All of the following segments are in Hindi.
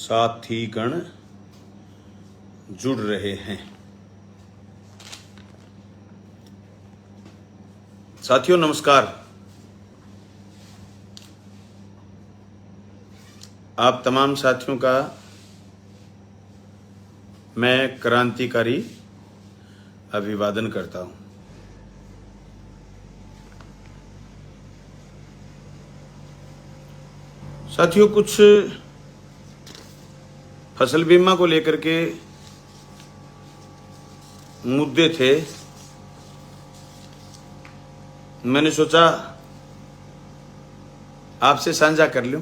साथीगण जुड़ रहे हैं। साथियों नमस्कार। आप तमाम साथियों का मैं क्रांतिकारी अभिवादन करता हूं। साथियों, कुछ फसल बीमा को लेकर के मुद्दे थे। मैंने सोचा आपसे साझा कर लूं।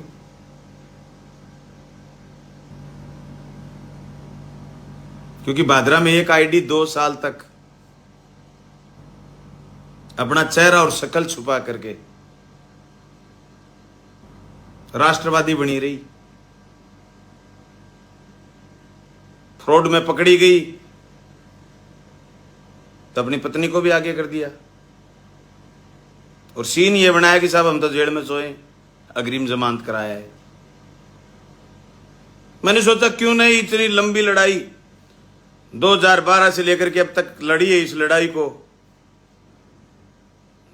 क्योंकि भादरा में एक आईडी 2 साल तक अपना चेहरा और शक्ल छुपा करके राष्ट्रवादी बनी रही, फ्रॉड में पकड़ी गई तो अपनी पत्नी को भी आगे कर दिया और सीन ये बनाया कि साहब हम तो जेल में सोए, अग्रिम जमानत कराया है। मैंने सोचा क्यों नहीं इतनी लंबी लड़ाई 2012 से लेकर के अब तक लड़ी है, इस लड़ाई को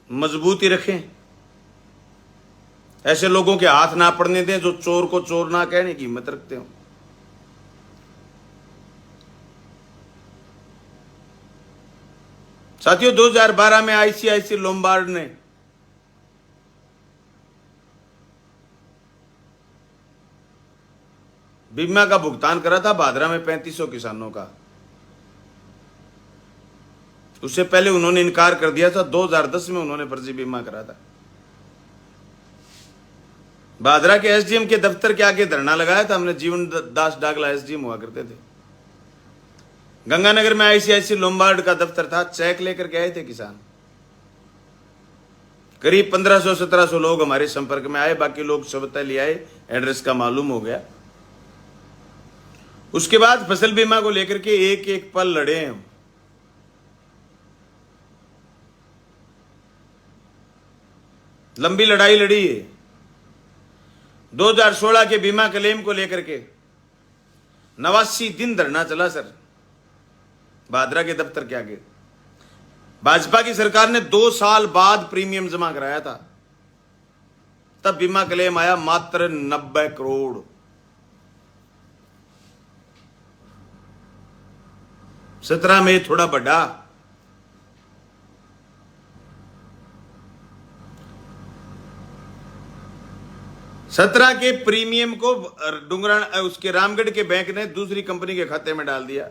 मजबूती रखें, ऐसे लोगों के हाथ ना पड़ने दें जो चोर को चोर ना कहने की हिम्मत रखते हो। साथियों, 2012 में आईसीआईसी लोम्बार्ड ने बीमा का भुगतान करा था भादरा में 3500 किसानों का। उससे पहले उन्होंने इनकार कर दिया था। 2010 में उन्होंने फर्जी बीमा करा था। भादरा के एसडीएम के दफ्तर के आगे धरना लगाया था हमने। जीवन दास डागला एसडीएम हुआ करते थे। गंगानगर में आईसीआईसी लोम्बार्ड का दफ्तर था। चेक लेकर के आए थे किसान। करीब 1500-1700 लोग हमारे संपर्क में आए। बाकी लोग सबूत ले आए, एड्रेस का मालूम हो गया। उसके बाद फसल बीमा को लेकर के एक एक पल लड़े हम। लंबी लड़ाई लड़ी है। 2016 के बीमा क्लेम को लेकर के 89 दिन धरना चला सर, भादरा के दफ्तर के आगे। भाजपा की सरकार ने 2 साल बाद प्रीमियम जमा कराया था, तब बीमा क्लेम आया मात्र 90 करोड़। सत्रह में थोड़ा बढ़ा। सत्रह के प्रीमियम को डुंगरा उसके रामगढ़ के बैंक ने दूसरी कंपनी के खाते में डाल दिया।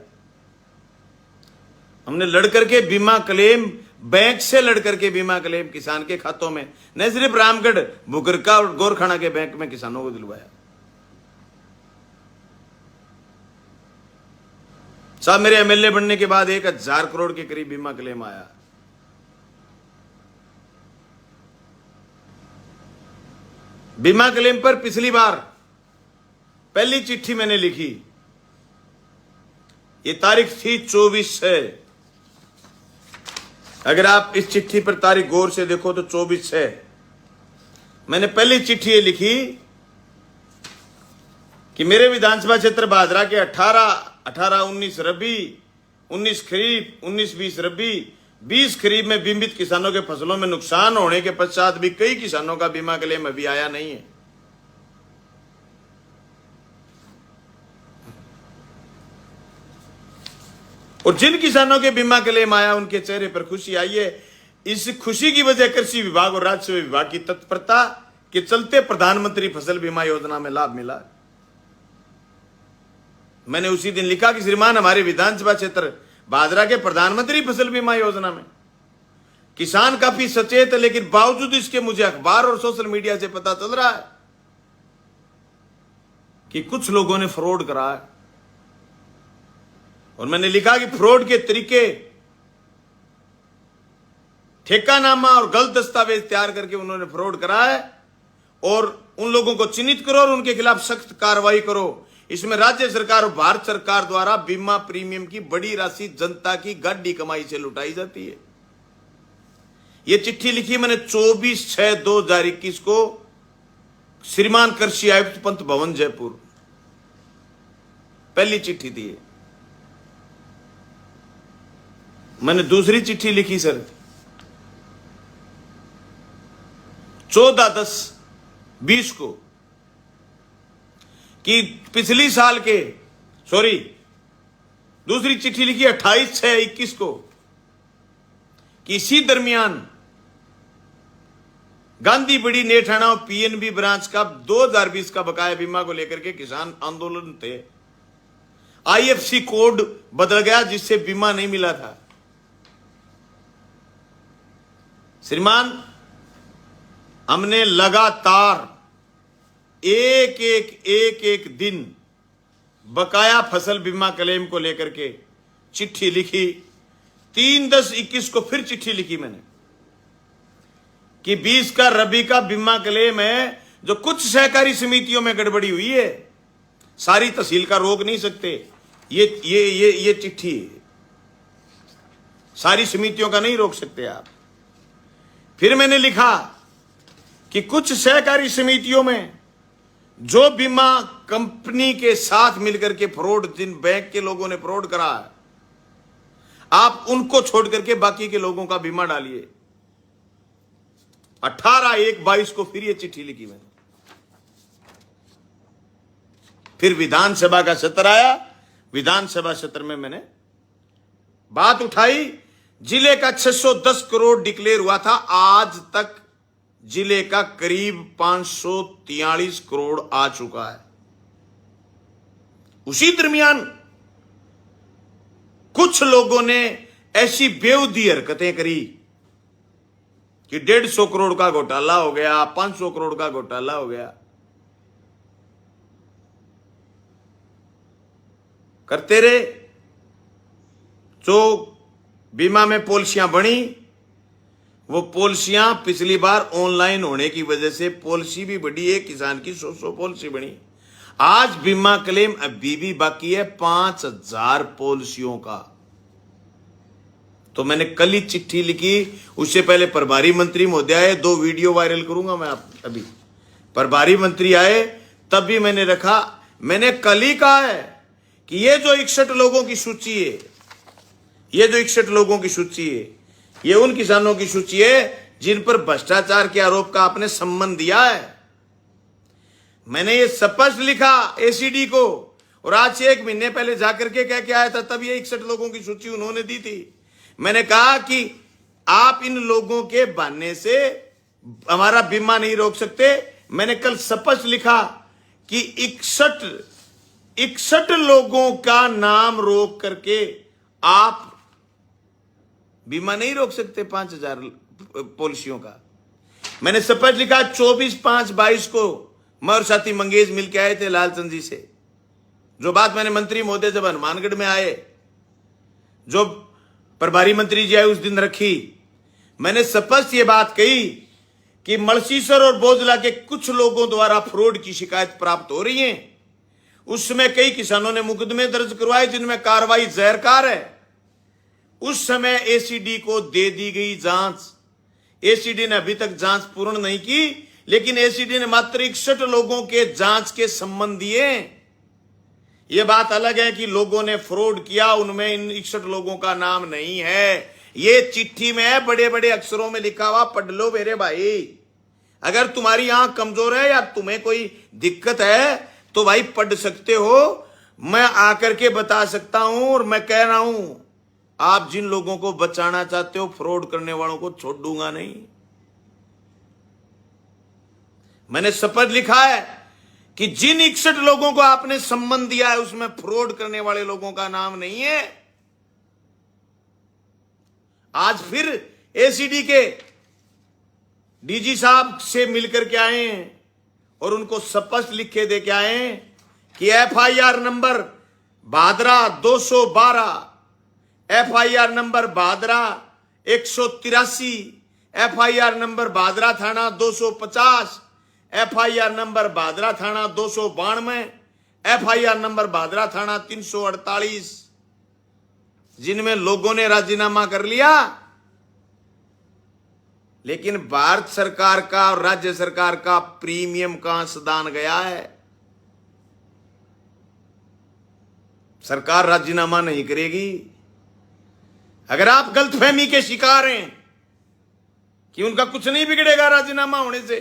हमने लड़कर के बीमा क्लेम, बैंक से लड़कर के बीमा क्लेम किसान के खातों में, न सिर्फ रामगढ़, बुगरका और गोरखाना के बैंक में किसानों को दिलवाया। साहब, मेरे एमएलए बनने के बाद 1000 करोड़ के करीब बीमा क्लेम आया। बीमा क्लेम पर पिछली बार पहली चिट्ठी मैंने लिखी, ये तारीख थी 24/6। अगर आप इस चिट्ठी पर तारीख गौर से देखो तो 24/6 मैंने पहली चिट्ठी ये लिखी कि मेरे विधानसभा क्षेत्र भादरा के 18-19 रबी, 19 खरीफ, 19-20 रबी, 20 खरीफ में बीमित किसानों के फसलों में नुकसान होने के पश्चात भी कई किसानों का बीमा क्लेम अभी आया नहीं है। और जिन किसानों के बीमा क्लेम आया उनके चेहरे पर खुशी आई है। इस खुशी की वजह कृषि विभाग और राजस्व विभाग की तत्परता के चलते प्रधानमंत्री फसल बीमा योजना में लाभ मिला। मैंने उसी दिन लिखा कि श्रीमान, हमारे विधानसभा क्षेत्र भादरा के प्रधानमंत्री फसल बीमा योजना में किसान काफी सचेत है, लेकिन बावजूद इसके मुझे अखबार और सोशल मीडिया से पता चल रहा है कि कुछ लोगों ने फ्रॉड करा है। और मैंने लिखा कि फ्रॉड के तरीके, ठेकानामा और गलत दस्तावेज तैयार करके उन्होंने फ्रॉड करा है और उन लोगों को चिन्हित करो और उनके खिलाफ सख्त कार्रवाई करो। इसमें राज्य सरकार और भारत सरकार द्वारा बीमा प्रीमियम की बड़ी राशि जनता की गाढ़ी कमाई से लुटाई जाती है। यह चिट्ठी लिखी मैंने 24/6/2021 को श्रीमान कृषि आयुक्त पंत भवन जयपुर। पहली चिट्ठी थी ये। मैंने दूसरी चिट्ठी लिखी सर 14/10/20 को कि पिछली साल के दूसरी चिट्ठी लिखी 28/6/21 को कि इसी दरमियान गांधी बड़ी नेठाना और पीएनबी ब्रांच का 2020 का बकाया बीमा को लेकर के किसान आंदोलन थे। आईएफसी कोड बदल गया जिससे बीमा नहीं मिला था। श्रीमान, हमने लगातार एक दिन बकाया फसल बीमा क्लेम को लेकर के चिट्ठी लिखी। 3/10/21 को फिर चिट्ठी लिखी मैंने कि 20 का रबी का बीमा क्लेम है, जो कुछ सहकारी समितियों में गड़बड़ी हुई है, सारी तहसील का रोक नहीं सकते। ये चिट्ठी है, सारी समितियों का नहीं रोक सकते आप। फिर मैंने लिखा कि कुछ सहकारी समितियों में जो बीमा कंपनी के साथ मिलकर के फ्रॉड, जिन बैंक के लोगों ने फ्रॉड करा है, आप उनको छोड़ करके बाकी के लोगों का बीमा डालिए। 18/1/22 को फिर ये चिट्ठी लिखी मैंने। फिर विधानसभा का सत्र आया। विधानसभा सत्र में मैंने बात उठाई। जिले का 610 करोड़ डिक्लेयर हुआ था, आज तक जिले का करीब 543 करोड़ आ चुका है। उसी दरमियान कुछ लोगों ने ऐसी बेहूदी हरकतें करी कि 150 करोड़ का घोटाला हो गया, 500 करोड़ का घोटाला हो गया। करते रहे। जो बीमा में पॉलिसियां बनी, वो पॉलिसियां पिछली बार ऑनलाइन होने की वजह से पॉलिसी भी बढ़ी है, किसान की 100 पॉलिसी बनी। आज बीमा क्लेम अभी भी बाकी है 5000 पॉलिसियों का। तो मैंने कल ही चिट्ठी लिखी। उससे पहले प्रभारी मंत्री महोदय आए, 2 वीडियो वायरल करूंगा मैं आप अभी। प्रभारी मंत्री आए तब भी मैंने रखा। मैंने कल ही कहा है कि ये जो 61 लोगों की सूची है, ये जो 61 लोगों की सूची है, ये उन किसानों की सूची है जिन पर भ्रष्टाचार के आरोप का आपने सम्मन दिया है। मैंने ये स्पष्ट लिखा एसीडी को, और आज से 1 महीने पहले जाकर के कह के आया था, तब ये 61 लोगों की सूची उन्होंने दी थी। मैंने कहा कि आप इन लोगों के बहाने से हमारा बीमा नहीं रोक सकते। मैंने कल स्पष्ट लिखा कि 61 लोगों का नाम रोक करके आप बीमा नहीं रोक सकते 5000 पॉलिसियों का। मैंने स्पष्ट लिखा 24/5/22 को मैं और साथी मंगेश मिलकर आए थे लालचंद जी से। जो बात मैंने मंत्री महोदय जब हनुमानगढ़ में आए, जो प्रभारी मंत्री जी आए उस दिन रखी। मैंने स्पष्ट ये बात कही कि मलसीसर और बोजला के कुछ लोगों द्वारा फ्रॉड की शिकायत प्राप्त हो रही है। उस समय कई किसानों ने मुकदमे दर्ज करवाए जिनमें कार्रवाई ज़हरकार है। उस समय एसीडी को दे दी गई जांच। एसीडी ने अभी तक जांच पूर्ण नहीं की, लेकिन एसीडी ने मात्र 61 लोगों के जांच के संबंध दिए। यह बात अलग है कि लोगों ने फ्रॉड किया, उनमें इन 61 लोगों का नाम नहीं है। ये चिट्ठी में है, बड़े बड़े अक्षरों में लिखा हुआ, पढ़ लो मेरे भाई। अगर तुम्हारी आंख कमजोर है या तुम्हें कोई दिक्कत है तो भाई पढ़ सकते हो। मैं आकर के बता सकता हूं, और मैं कह रहा हूं, आप जिन लोगों को बचाना चाहते हो, फ्रॉड करने वालों को छोड़ दूंगा नहीं। मैंने शपथ लिखा है कि जिन 61 लोगों को आपने सम्मान दिया है उसमें फ्रॉड करने वाले लोगों का नाम नहीं है। आज फिर एसीडी के डीजी साहब से मिलकर के आए हैं और उनको स्पष्ट लिख के दे के आए हैं कि FIR number Bhadra 212, FIR number Bhadra 183, FIR number Bhadra थाना 250, एफआईआर नंबर भादरा थाना 292, एफआईआर नंबर भादरा थाना 348, जिनमें लोगों ने राजीनामा कर लिया, लेकिन भारत सरकार का और राज्य सरकार का प्रीमियम का अंशदान गया है। सरकार राजीनामा नहीं करेगी। अगर आप गलतफहमी के शिकार हैं कि उनका कुछ नहीं बिगड़ेगा राजीनामा होने से,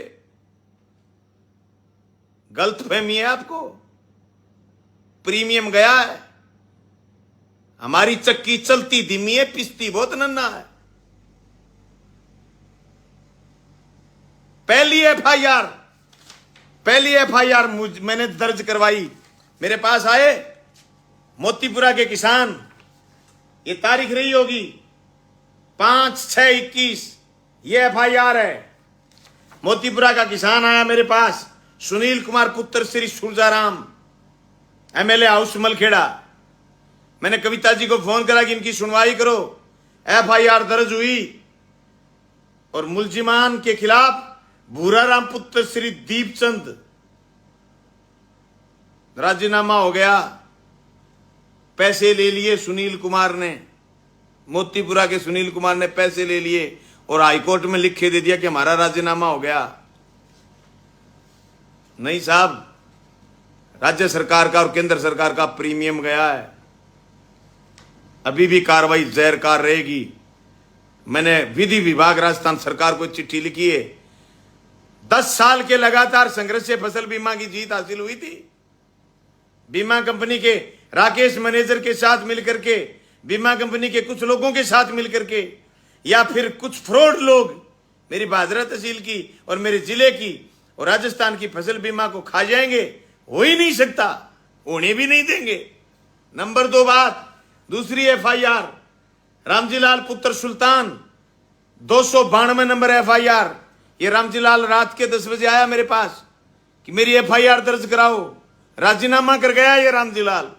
गलतफहमी है आपको। प्रीमियम गया है, हमारी चक्की चलती धीमी है, पिसती बहुत नन्ना है। पहली एफआईआर मैंने दर्ज करवाई, मेरे पास आए मोतीपुरा के किसान, ये तारीख रही होगी 5/6/21, ये एफआईआर है। मोतीपुरा का किसान आया मेरे पास, सुनील कुमार पुत्र श्री सुरजाराम, एमएलए हाउस मलखेड़ा। मैंने कविता जी को फोन करा कि इनकी सुनवाई करो। एफआईआर दर्ज हुई और मुलजिमान के खिलाफ भूराराम पुत्र श्री दीपचंद, राजीनामा हो गया। पैसे ले लिए सुनील कुमार ने, मोतीपुरा के सुनील कुमार ने पैसे ले लिए और हाईकोर्ट में लिख के दे दिया कि हमारा राजीनामा हो गया। नहीं साहब, राज्य सरकार का और केंद्र सरकार का प्रीमियम गया है। अभी भी कार्रवाई जैरकार रहेगी। मैंने विधि विभाग राजस्थान सरकार को चिट्ठी लिखी है। 10 साल के लगातार संघर्ष से फसल बीमा की जीत हासिल हुई थी। बीमा कंपनी के राकेश मैनेजर के साथ मिलकर के, बीमा कंपनी के कुछ लोगों के साथ मिलकर के, या फिर कुछ फ्रॉड लोग मेरी भादरा तहसील की और मेरे जिले की और राजस्थान की फसल बीमा को खा जाएंगे। हो ही नहीं सकता, होने भी नहीं देंगे। नंबर 2 बात, दूसरी एफआईआर रामजीलाल पुत्र सुल्तान, 292 नंबर एफआईआर। ये रामजीलाल रात के 10 बजे आया मेरे पास कि मेरी एफआईआर दर्ज कराओ। राजीनामा कर गया ये रामजीलाल।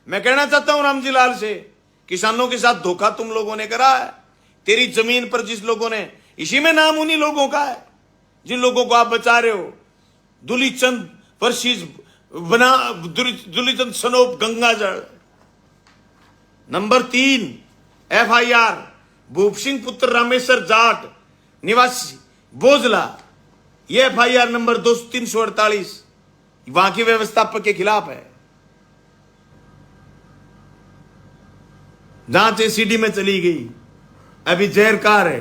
मैं कहना चाहता हूं रामजीलाल से, किसानों के साथ धोखा तुम लोगों ने करा है। तेरी जमीन पर जिस लोगों ने, इसी में नाम उन्हीं लोगों का है जिन लोगों को आप बचा रहे हो। दुलीचंद वर्सेस दुलीचंद सनोप गंगाजल। नंबर 3 एफआईआर भूप सिंह पुत्र रामेश्वर जाट निवासी बोजला, यह एफआईआर नंबर 348 वहां के व्यवस्थापक के खिलाफ है। जांच एसीडी में चली गई, अभी जैरकार है।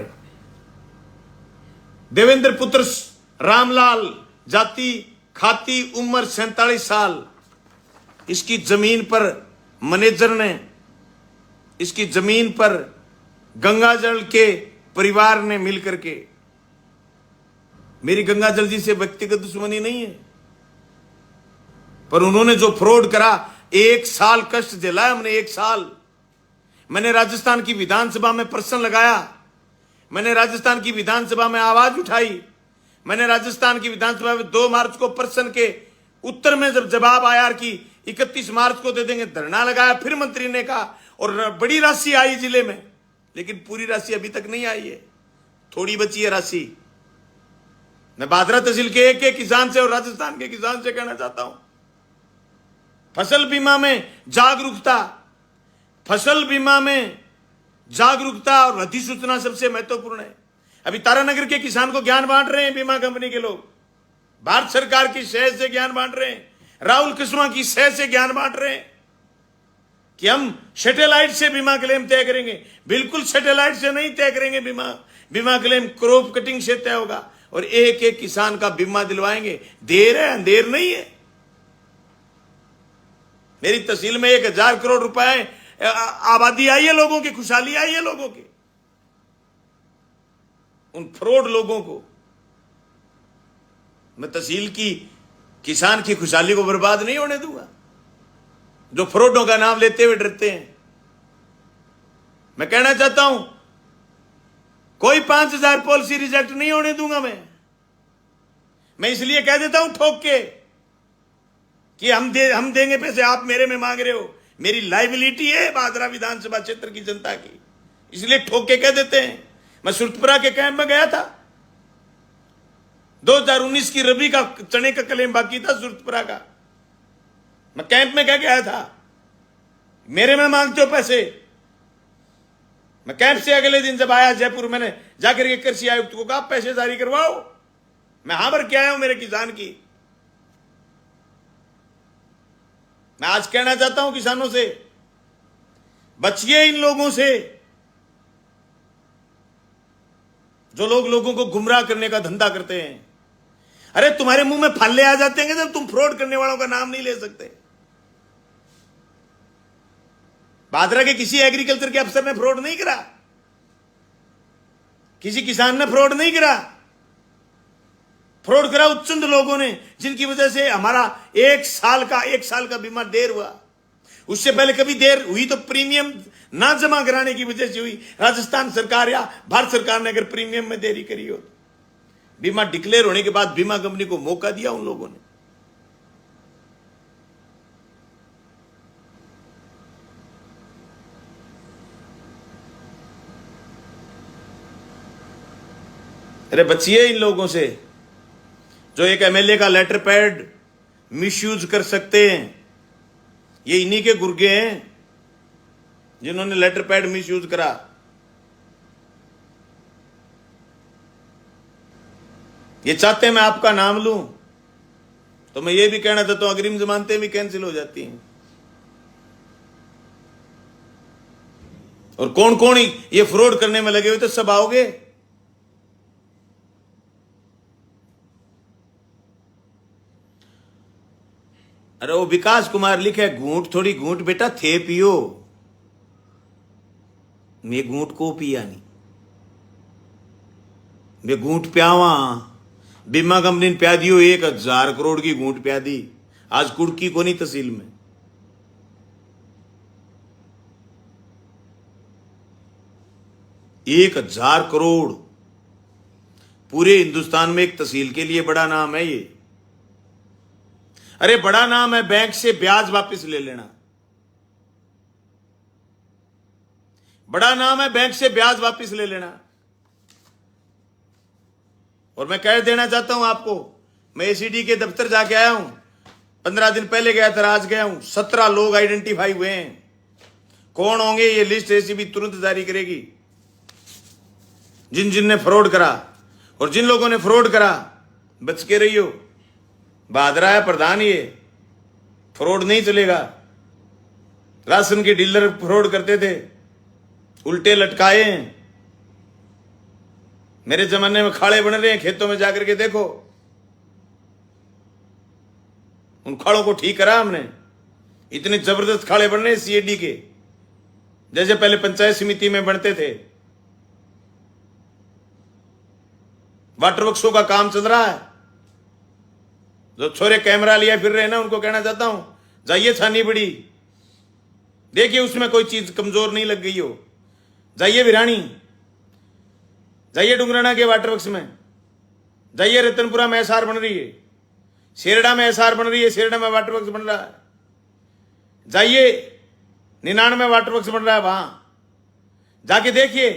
देवेंद्र पुत्र रामलाल, जाति खाती, उम्र 47 साल। इसकी जमीन पर मैनेजर ने, इसकी जमीन पर गंगाजल के परिवार ने मिलकर के, मेरी गंगाजल जी से व्यक्तिगत दुश्मनी नहीं है, पर उन्होंने जो फ्रॉड करा, 1 साल कष्ट झेला है हमने। 1 साल मैंने राजस्थान की विधानसभा में प्रश्न लगाया, मैंने राजस्थान की विधानसभा में आवाज उठाई, मैंने राजस्थान की विधानसभा में 2 मार्च को प्रश्न के उत्तर में जब जवाब आया कि 31 मार्च को दे देंगे, धरना लगाया। फिर मंत्री ने कहा और बड़ी राशि आई जिले में, लेकिन पूरी राशि अभी तक नहीं आई है, थोड़ी बची है राशि। मैं भादरा तहसील के एक किसान से और राजस्थान के किसान से कहना चाहता हूं, फसल बीमा में जागरूकता, फसल बीमा में जागरूकता और अधिसूचना सबसे महत्वपूर्ण है। अभी तारानगर के किसान को ज्ञान बांट रहे हैं बीमा कंपनी के लोग, भारत सरकार की शहर से ज्ञान बांट रहे हैं, राहुल कुशवाहा की शहर से ज्ञान बांट रहे हैं कि हम सैटेलाइट से बीमा क्लेम तय करेंगे। बिल्कुल सैटेलाइट से नहीं तय करेंगे बीमा क्लेम क्रॉप कटिंग से तय होगा और एक किसान का बीमा दिलवाएंगे। देर है, अंधेर नहीं है। मेरी तहसील में 1000 करोड़ रुपए आबादी आई है, लोगों की खुशहाली आई है, लोगों की। उन फ्रॉड लोगों को मैं तहसील की किसान की खुशहाली को बर्बाद नहीं होने दूंगा, जो फ्रॉडों का नाम लेते हुए डरते हैं। मैं कहना चाहता हूं, कोई 5000 पॉलिसी रिजेक्ट नहीं होने दूंगा। मैं इसलिए कह देता हूं ठोक के कि हम देंगे पैसे, आप मेरे में मांग रहे हो। मेरी लाइबिलिटी है भादरा विधानसभा क्षेत्र की जनता की, इसलिए ठोक के कह देते हैं। मैं सुरतपुरा के कैंप में गया था, 2019 की रबी का चने का क्लेम बाकी था सुरतपुरा का। मैं कैंप में क्या गया था, मेरे में मांगते हो पैसे। मैं कैंप से अगले दिन जब आया जयपुर, मैंने जाकर के कृषि आयुक्त को कहा पैसे जारी करवाओ, मैं हां भर के आया हूं मेरे किसान की। मैं आज कहना चाहता हूं किसानों से, बचिए इन लोगों से जो लोगों को गुमराह करने का धंधा करते हैं। अरे तुम्हारे मुंह में फल्ले आ जाते हैं जब तुम फ्रॉड करने वालों का नाम नहीं ले सकते। भादरा के किसी एग्रीकल्चर के अफसर ने फ्रॉड नहीं करा, किसी किसान ने फ्रॉड नहीं करा। फ्रॉड करा उच्चंद लोगों ने, जिनकी वजह से हमारा एक साल का बीमा देर हुआ। उससे पहले कभी देर हुई तो प्रीमियम ना जमा कराने की वजह से हुई। राजस्थान सरकार या भारत सरकार ने अगर प्रीमियम में देरी करी हो, बीमा डिक्लेयर होने के बाद बीमा कंपनी को मौका दिया उन लोगों ने। अरे बचिए इन लोगों से जो एक एमएलए का लेटर पैड मिसयूज कर सकते हैं। ये इन्हीं के गुर्गे हैं जिन्होंने लेटर पैड मिसयूज करा। ये चाहते हैं मैं आपका नाम लूं, तो मैं ये भी कहना चाहता हूं अग्रिम जमानतें भी कैंसिल हो जाती हैं। और कौन कौन ये फ्रॉड करने में लगे हुए तो सब आओगे। अरे वो विकास कुमार लिखे घूंट थोड़ी घूंट बेटा थे पियो, मैं घूंट को पिया नहीं, मैं घूंट प्यावा। बीमा कंपनी ने प्या दियो 1000 करोड़ की घूंट प्या दी, आज कुड़की को नहीं तहसील में। 1000 करोड़ पूरे हिंदुस्तान में एक तहसील के लिए बड़ा नाम है ये। अरे बड़ा नाम है बैंक से ब्याज वापस ले लेना, बड़ा नाम है बैंक से ब्याज वापस ले लेना। और मैं कह देना चाहता हूं आपको, मैं एसीडी के दफ्तर जाके आया हूं, 15 दिन पहले गया था, आज गया हूं। 17 लोग आइडेंटिफाई हुए हैं। कौन होंगे ये लिस्ट एसीबी तुरंत जारी करेगी, जिन जिन ने फ्रॉड करा। और जिन लोगों ने फ्रॉड करा बच के रहियो। भादरा है प्रधान, ये फ्रॉड नहीं चलेगा। राशन के डीलर फ्रॉड करते थे, उल्टे लटकाए हैं। मेरे जमाने में खाड़े बन रहे हैं, खेतों में जाकर के देखो। उन खाड़ों को ठीक करा हमने। इतने जबरदस्त खाड़े बन रहे हैं सीएडी के, जैसे पहले पंचायत समिति में बनते थे। वाटर वर्क्सों का काम चल रहा है। जो छोरे कैमरा लिया फिर रहे ना, उनको कहना चाहता हूं जाइए छानी बड़ी, देखिए उसमें कोई चीज कमजोर नहीं लग गई हो। जाइए भिरानी, जाइए डुंगराना के वाटर वर्क्स में, जाइए रतनपुरा में एसआर बन रही है, शेरडा में एसआर बन रही है, शेरडा में वाटर वर्क्स बन रहा है। जाइए 99 में वाटर वर्क्स बन रहा है, वहां जाके देखिए।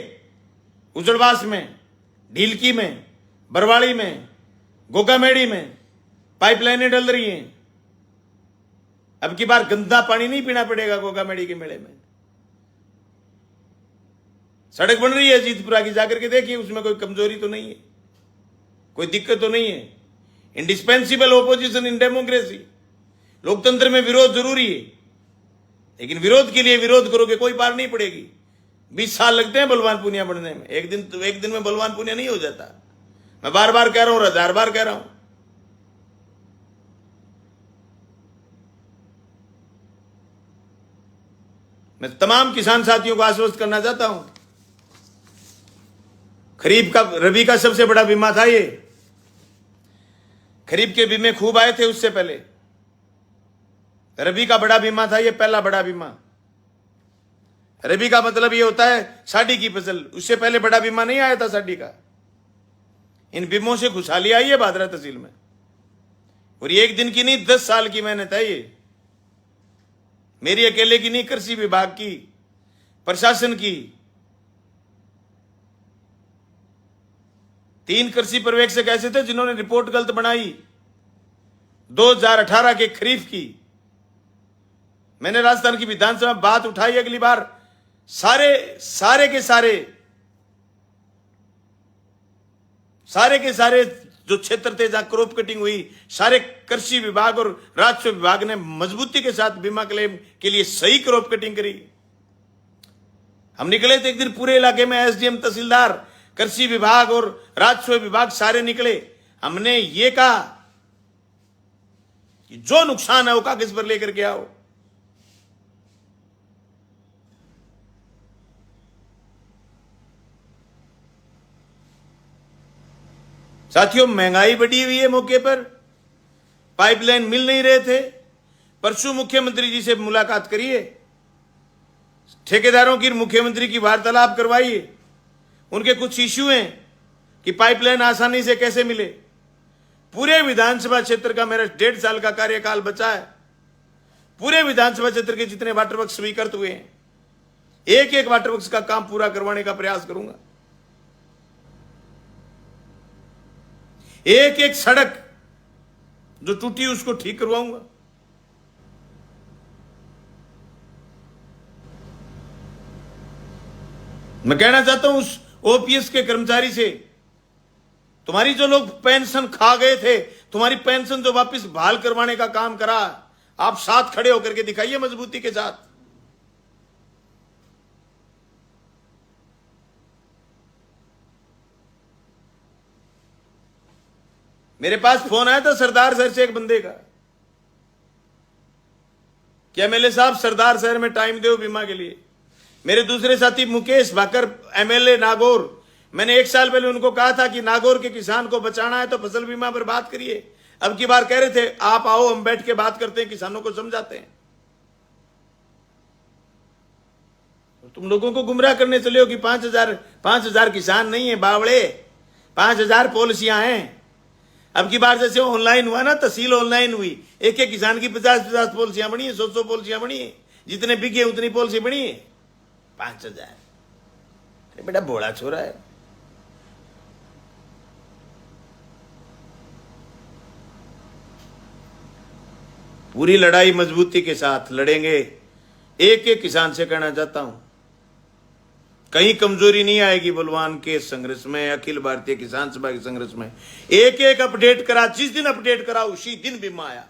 उजड़वास में, ढीलकी में, बरवाड़ी में, गोगामेड़ी में पाइपलाइनें डल रही हैं। अब की बार गंदा पानी नहीं पीना पड़ेगा गोगामेड़ी के मेले में। सड़क बन रही है जीतपुरा की, जाकर के देखिए उसमें कोई कमजोरी तो नहीं है, कोई दिक्कत तो नहीं है। Indispensable opposition in democracy. लोकतंत्र में विरोध जरूरी है, लेकिन विरोध के लिए विरोध करोगे कोई पार नहीं पड़ेगी। 20 साल लगते हैं बलवान पुनिया बनने में, एक दिन में बलवान पुनिया नहीं हो जाता। मैं बार बार कह रहा हूं, 1000 बार कह रहा हूं। मैं तमाम किसान साथियों को आश्वस्त करना चाहता हूं, खरीफ का रबी का सबसे बड़ा बीमा था ये। खरीफ के बीमे खूब आए थे, उससे पहले रबी का बड़ा बीमा था ये, पहला बड़ा बीमा। रबी का मतलब ये होता है साड़ी की फसल, उससे पहले बड़ा बीमा नहीं आया था साड़ी का। इन बीमों से खुशहाली आई है भादरा तहसील में। और ये एक दिन की नहीं, 10 साल की मेहनत है ये, मेरी अकेले की नहीं, कृषि विभाग की, प्रशासन की। 3 कृषि पर्यवेक्षक ऐसे थे जिन्होंने रिपोर्ट गलत बनाई 2018 के खरीफ की। मैंने राजस्थान की विधानसभा में बात उठाई, अगली बार सारे के सारे जो क्षेत्र थे जहां क्रॉप कटिंग हुई, सारे कृषि विभाग और राजस्व विभाग ने मजबूती के साथ बीमा क्लेम के लिए सही क्रॉप कटिंग करी। हम निकले थे एक दिन पूरे इलाके में, एसडीएम, तहसीलदार, कृषि विभाग और राजस्व विभाग सारे निकले। हमने ये कहा कि जो नुकसान है वो कागज पर लेकर के आओ। साथियों, महंगाई बढ़ी हुई है, मौके पर पाइपलाइन मिल नहीं रहे थे। परसों मुख्यमंत्री जी से मुलाकात करिए, ठेकेदारों की मुख्यमंत्री की वार्तालाप करवाइए। उनके कुछ इश्यू हैं कि पाइपलाइन आसानी से कैसे मिले। पूरे विधानसभा क्षेत्र का मेरा 1.5 साल का कार्यकाल बचा है, पूरे विधानसभा क्षेत्र के जितने वाटर वर्क्स स्वीकृत हुए हैं, एक एक वाटर वर्क्स का काम पूरा करवाने का प्रयास करूंगा। एक एक सड़क जो टूटी उसको ठीक करवाऊंगा। मैं कहना चाहता हूं उस ओपीएस के कर्मचारी से, तुम्हारी जो लोग पेंशन खा गए थे, तुम्हारी पेंशन जो वापस बहाल करवाने का काम करा, आप साथ खड़े होकर के दिखाइए मजबूती के साथ। मेरे पास फोन आया था सरदार शहर से एक बंदे का कि एमएलए साहब सरदार शहर में टाइम दो बीमा के लिए। मेरे दूसरे साथी मुकेश भाकर, एमएलए नागौर, मैंने 1 साल पहले उनको कहा था कि नागौर के किसान को बचाना है तो फसल बीमा पर बात करिए। अब की बार कह रहे थे आप आओ हम बैठ के बात करते हैं, किसानों को समझाते हैं। तुम लोगों को गुमराह करने चले हो कि 5,000 किसान नहीं है बावड़े, 5,000 पॉलिसियां हैं। अब की बार जैसे ऑनलाइन हुआ ना, तहसील ऑनलाइन हुई, एक एक किसान की 50-50 पॉलिसियां बनी है, 100-100 पॉलिसियां बनी है, जितने बिके उतनी पॉलिसी बनी है। 5,000 बेटा भोला छोरा है। पूरी लड़ाई मजबूती के साथ लड़ेंगे। एक एक किसान से कहना चाहता हूं, कहीं कमजोरी नहीं आएगी बलवान के संघर्ष में, अखिल भारतीय किसान सभा के संघर्ष में। एक एक अपडेट करा, जिस दिन अपडेट करा उसी दिन बीमा आया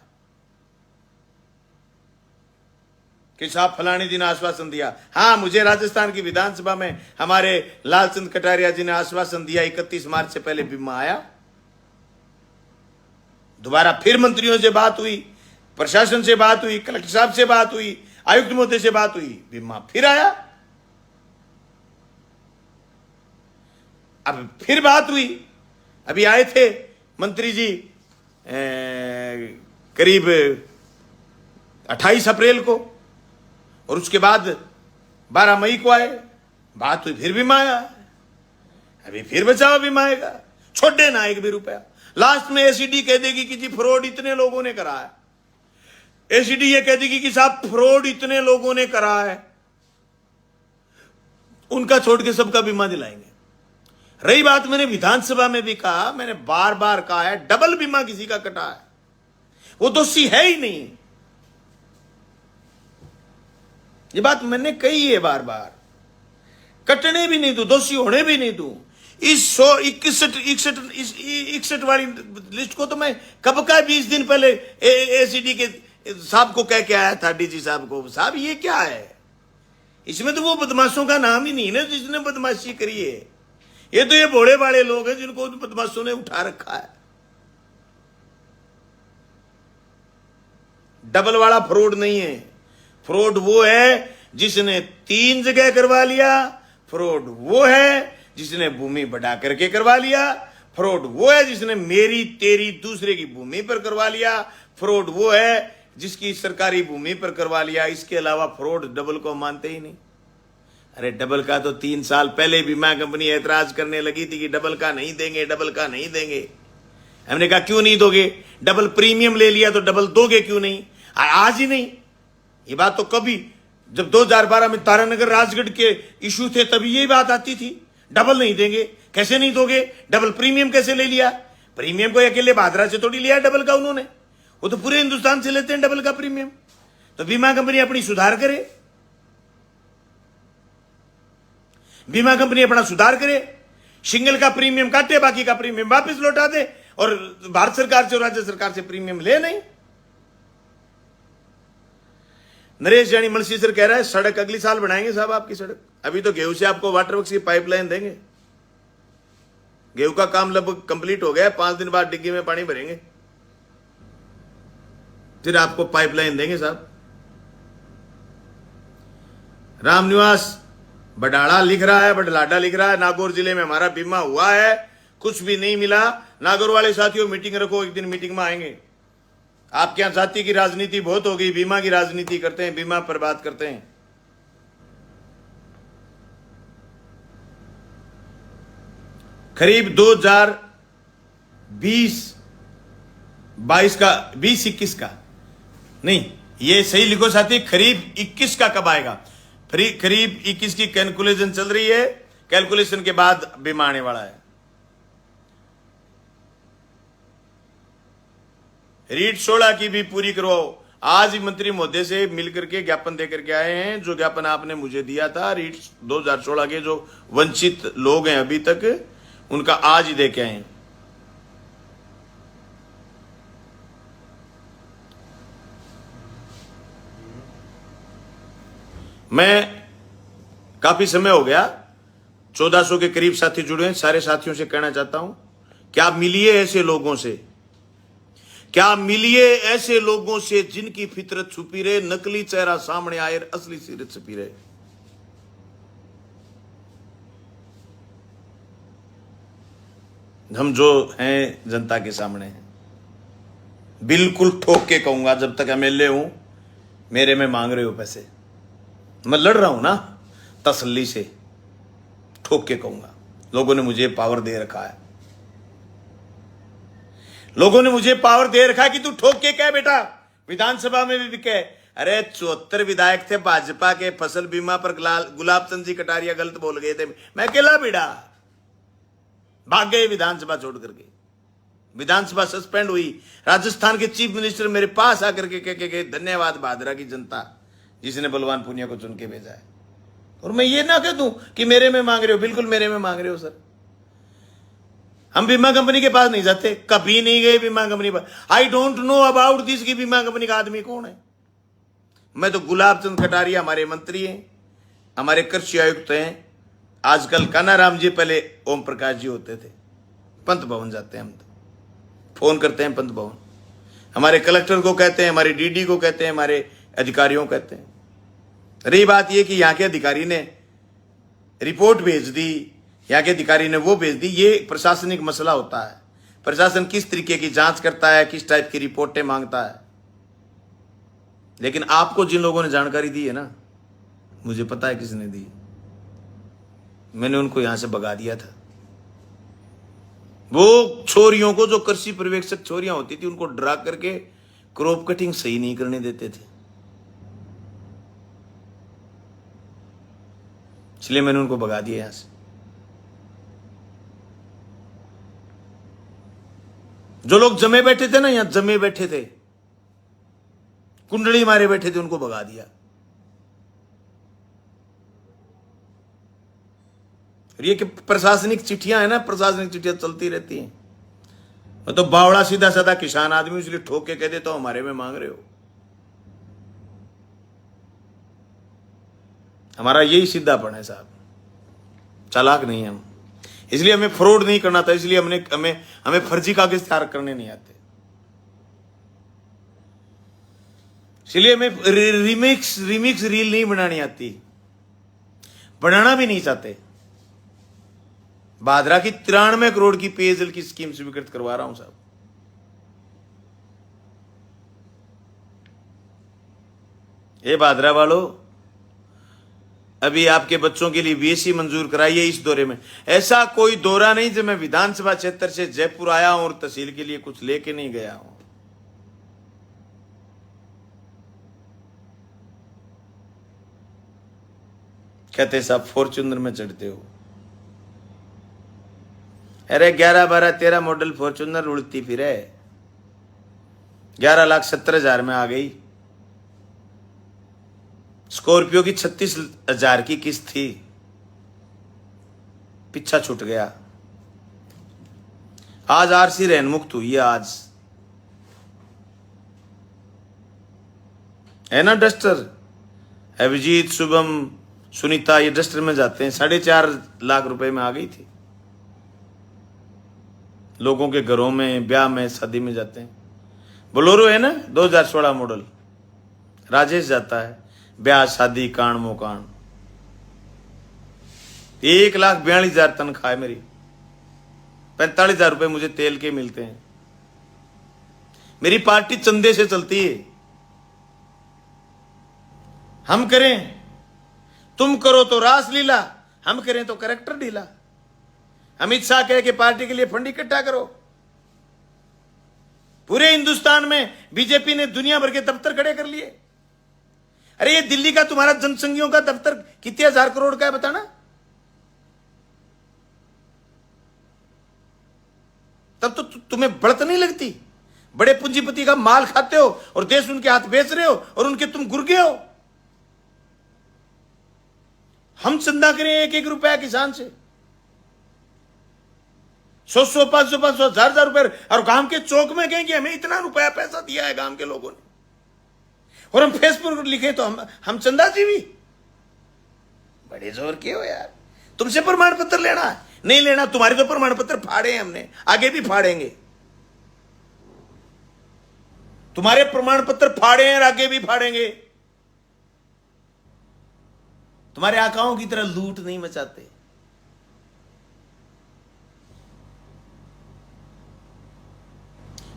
कि साहब फलाने दिन आश्वासन दिया। हां, मुझे राजस्थान की विधानसभा में हमारे लालचंद कटारिया जी ने आश्वासन दिया 31 मार्च से पहले बीमा आया। दोबारा फिर मंत्रियों से बात हुई, प्रशासन से बात हुई, कलेक्टर साहब से बात हुई, आयुक्त महोदय से बात हुई, बीमा फिर आया। अब फिर बात हुई, अभी आए थे मंत्री जी करीब 28 अप्रैल को, और उसके बाद 12 मई को आए, बात हुई, फिर बीमा आया। अभी फिर बचावा बीमा आएगा, छोड़े ना एक भी रुपया। लास्ट में एसीडी कह देगी कि जी फ्रॉड इतने लोगों ने करा है। एसीडी ये कह देगी कि साहब फ्रॉड इतने लोगों ने करा है, उनका छोड़ के सबका बीमा दिलाएंगे। रही बात, मैंने विधानसभा में भी कहा, मैंने बार बार कहा है, डबल बीमा किसी का कटा है वो दोषी है ही नहीं। ये बात मैंने कही है बार बार, कटने भी नहीं दूं, दोषी होने भी नहीं दूं। इस 161 वाली लिस्ट को तो मैं कब का 20 दिन पहले एसीडी के साहब को कह के आया था, डीजी साहब को, साहब ये क्या है, इसमें तो वो बदमाशों का नाम ही नहीं है जिसने बदमाशी करी है। ये तो ये भोले भाले लोग हैं जिनको बदमाशों ने उठा रखा है। डबल वाला फ्रॉड नहीं है। फ्रॉड वो है जिसने 3 जगह करवा लिया, फ्रॉड वो है जिसने भूमि बढ़ा करके करवा लिया, फ्रॉड वो है जिसने मेरी तेरी दूसरे की भूमि पर करवा लिया, फ्रॉड वो है जिसकी सरकारी भूमि पर करवा लिया। इसके अलावा फ्रॉड डबल को मानते ही नहीं। अरे डबल का तो 3 साल पहले बीमा कंपनी ऐतराज करने लगी थी कि डबल का नहीं देंगे, डबल का नहीं देंगे। हमने कहा क्यों नहीं दोगे, डबल प्रीमियम ले लिया तो डबल दोगे क्यों नहीं, आज ही नहीं। ये बात तो कभी जब 2012 में तारानगर राजगढ़ के इशू थे तभी यही बात आती थी, डबल नहीं देंगे। कैसे नहीं दोगे, डबल प्रीमियम कैसे ले लिया। प्रीमियम को अकेले भादरा से थोड़ी लिया डबल का उन्होंने, वो तो पूरे हिंदुस्तान से लेते हैं डबल का प्रीमियम। तो बीमा कंपनी अपनी सुधार करे, बीमा कंपनी अपना सुधार करे, सिंगल का प्रीमियम काटे, बाकी का प्रीमियम वापस लौटा दे, और भारत सरकार से और राज्य सरकार से प्रीमियम ले नहीं। नरेश जानी मलसीसर कह रहा है सड़क अगली साल बनाएंगे साहब आपकी सड़क। अभी तो गेहूं से आपको वाटर वर्क्स की पाइपलाइन देंगे। गेहूं का काम लगभग कंप्लीट हो गया है, 5 दिन बाद डिग्गी में पानी भरेंगे, फिर आपको पाइपलाइन देंगे साहब। रामनिवास बडाड़ा लिख रहा है, बडलाडा लिख रहा है, नागौर जिले में हमारा बीमा हुआ है, कुछ भी नहीं मिला। नागौर वाले साथियों मीटिंग रखो, एक दिन मीटिंग में आएंगे। आपके यहां जाति की राजनीति बहुत हो गई, बीमा की राजनीति करते हैं, बीमा पर बात करते हैं। करीब 2020-22 का 20-21 का नहीं, ये सही लिखो साथी, करीब 21 का कब आएगा? करीब 21 की कैलकुलेशन चल रही है, कैलकुलेशन के बाद बीमा आने वाला है। रीट 16 की भी पूरी करवाओ। आज ही मंत्री महोदय से मिलकर के ज्ञापन देकर के आए हैं, जो ज्ञापन आपने मुझे दिया था रीट 2016 के जो वंचित लोग हैं अभी तक, उनका आज ही दे के आए हैं। मैं काफी समय हो गया, 1400 के करीब साथी जुड़े हैं। सारे साथियों से कहना चाहता हूं कि आप मिलिए ऐसे लोगों से, क्या मिलिए ऐसे लोगों से जिनकी फितरत छुपी रहे, नकली चेहरा सामने आए, असली सीरत छुपी रहे। हम जो हैं जनता के सामने हैं। बिल्कुल ठोक के कहूंगा, जब तक एमएलए हूं मेरे में मांग रहे हो पैसे, मैं लड़ रहा हूं ना तसल्ली से, ठोक के कहूंगा। लोगों ने मुझे पावर दे रखा है, लोगों ने मुझे पावर दे रखा है कि तू ठोक के कह बेटा। विधानसभा में भी कह, अरे 74 विधायक थे भाजपा के, फसल बीमा पर गुलाब चंद जी कटारिया गलत बोल गए थे, मैं अकेला भिड़ा, भाग गए विधानसभा छोड़ करके। विधानसभा सस्पेंड हुई, राजस्थान के चीफ मिनिस्टर मेरे पास आकर के कह के गए, धन्यवाद भादरा की जनता जिसने बलवान पुनिया को चुन के भेजा है। और मैं ये ना कह दूं कि मेरे में मांग रहे हो, बिल्कुल मेरे में मांग रहे हो सर। हम बीमा कंपनी के पास नहीं जाते, कभी नहीं गए बीमा कंपनी पर। I don't know about this की बीमा कंपनी का आदमी कौन है। मैं तो गुलाब चंद कटारिया हमारे मंत्री हैं, हमारे कृषि आयुक्त हैं, आजकल कानाराम जी, पहले ओम प्रकाश जी होते थे। पंत भवन जाते हैं हम, तो फोन करते हैं पंत भवन, हमारे कलेक्टर को कहते हैं, हमारे डीडी को कहते हैं, हमारे अधिकारियों को कहते हैं। रही बात यह कि यहाँ के अधिकारी ने रिपोर्ट भेज दी, यहाँ के अधिकारी ने वो भेज दी, ये प्रशासनिक मसला होता है। प्रशासन किस तरीके की जांच करता है, किस टाइप की रिपोर्टें मांगता है। लेकिन आपको जिन लोगों ने जानकारी दी है ना, मुझे पता है किसने दी। मैंने उनको यहां से भगा दिया था। वो छोरियों को, जो कृषि पर्यवेक्षक छोरियां होती थी, उनको डरा करके क्रॉप कटिंग सही नहीं करने देते थे, इसलिए मैंने उनको भगा दिया यहां से। जो लोग जमे बैठे थे ना, यहां जमे बैठे थे, कुंडली मारे बैठे थे, उनको भगा दिया। ये कि प्रशासनिक चिट्ठियां है ना, प्रशासनिक चिट्ठियां चलती रहती हैं। मैं तो बावड़ा सीधा साधा किसान आदमी, इसलिए ठोक के कह देता हूं हमारे में मांग रहे हो। हमारा यही सीधापन है साहब, चालाक नहीं हम, इसलिए हमें फ्रॉड नहीं करना था, इसलिए हमें फर्जी कागज तैयार करने नहीं आते, इसलिए हमें रिमिक्स रील नहीं बनानी आती, बनाना भी नहीं चाहते। भादरा की 93 करोड़ की पेयजल की स्कीम स्वीकृत करवा रहा हूं साहब। ये भादरा वालों, अभी आपके बच्चों के लिए बीएससी मंजूर कराइए इस दौरे में। ऐसा कोई दौरा नहीं जब मैं विधानसभा क्षेत्र से जयपुर आया हूं और तहसील के लिए कुछ लेके नहीं गया हूं। कहते साहब फॉर्च्यूनर में चढ़ते हो, अरे 11, 12, 13 मॉडल फॉर्च्यूनर उड़ती फिरे, 11,70,000 में आ गई। स्कॉर्पियो की 36,000 की किस्त थी, पीछा छूट गया। आज आरसी रहन मुक्त हुई है आज, है ना डस्टर। अभिजीत, शुभम, सुनीता ये डस्टर में जाते हैं, 4.5 लाख रुपए में आ गई थी। लोगों के घरों में, ब्याह में, शादी में जाते हैं। बोलोरो है ना 2016 मॉडल, राजेश जाता है ब्याह, शादी, कांड मोकान। 1,42,000 तनख्वाह है मेरी, 45,000 रुपए मुझे तेल के मिलते हैं। मेरी पार्टी चंदे से चलती है। हम करें, तुम करो तो रासलीला, हम करें तो करेक्टर ढीला। अमित शाह कहे कि पार्टी के लिए फंड इकट्ठा करो। पूरे हिंदुस्तान में बीजेपी ने दुनिया भर के दफ्तर खड़े कर लिए। अरे ये दिल्ली का तुम्हारा जनसंघियों का दफ्तर कितने हजार करोड़ का है बताना। तब तो तुम्हें बढ़त नहीं लगती। बड़े पूंजीपति का माल खाते हो और देश उनके हाथ बेच रहे हो और उनके तुम गुर्गे हो। हम चंदा करें 1-1 रुपया किसान से, 100, 500, 500, 1000 रुपए, और गांव के चौक में कहें कि हमें इतना रुपया पैसा दिया है गांव के लोगों ने, और हम फेसबुक पर लिखे तो हम चंदा जीवी। बड़े जोर के हो यार। तुमसे प्रमाण पत्र लेना है, नहीं लेना, तुम्हारे तो प्रमाण पत्र फाड़े हैं हमने, आगे भी फाड़ेंगे। तुम्हारे प्रमाण पत्र फाड़े हैं और आगे भी फाड़ेंगे। तुम्हारे आकाओं की तरह लूट नहीं मचाते।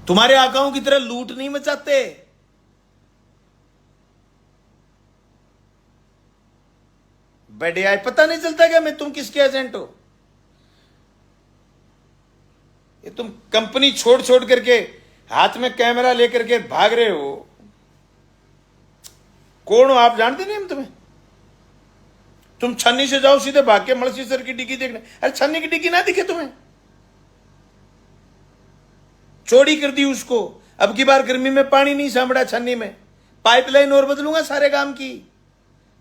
तुम्हारे आकाओं की तरह लूट नहीं मचाते। बैठे आए, पता नहीं चलता क्या मैं तुम किसके एजेंट हो। ये तुम कंपनी छोड़ छोड़ करके हाथ में कैमरा लेकर के भाग रहे हो। कौन हो आप जानते नहीं हम तुम्हें। तुम छन्नी से जाओ सीधे भाग के मलसी सर की डिग्गी देखने। अरे छन्नी की डिग्गी ना दिखे तुम्हें, चौड़ी कर दी उसको। अब की बार गर्मी में पानी नहीं सांभड़ा छन्नी में, पाइपलाइन और बदलूंगा सारे काम की।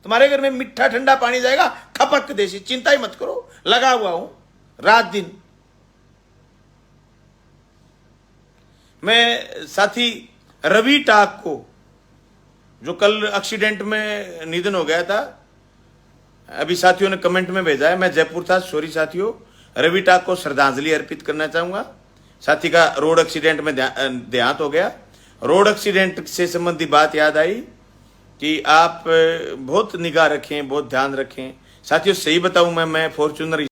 तुम्हारे घर में मीठा ठंडा पानी जाएगा, खपक देसी, चिंता ही मत करो, लगा हुआ हूं रात दिन। मैं साथी रवि टाक को, जो कल एक्सीडेंट में निधन हो गया था, अभी साथियों ने कमेंट में भेजा है, मैं जयपुर था, सॉरी साथियों, रवि टाक को श्रद्धांजलि अर्पित करना चाहूंगा। साथी का रोड एक्सीडेंट में देहांत हो गया। रोड एक्सीडेंट से संबंधी बात याद आई कि आप बहुत निगाह रखें, बहुत ध्यान रखें। साथियों सही बताऊं, मैं फॉर्च्यूनर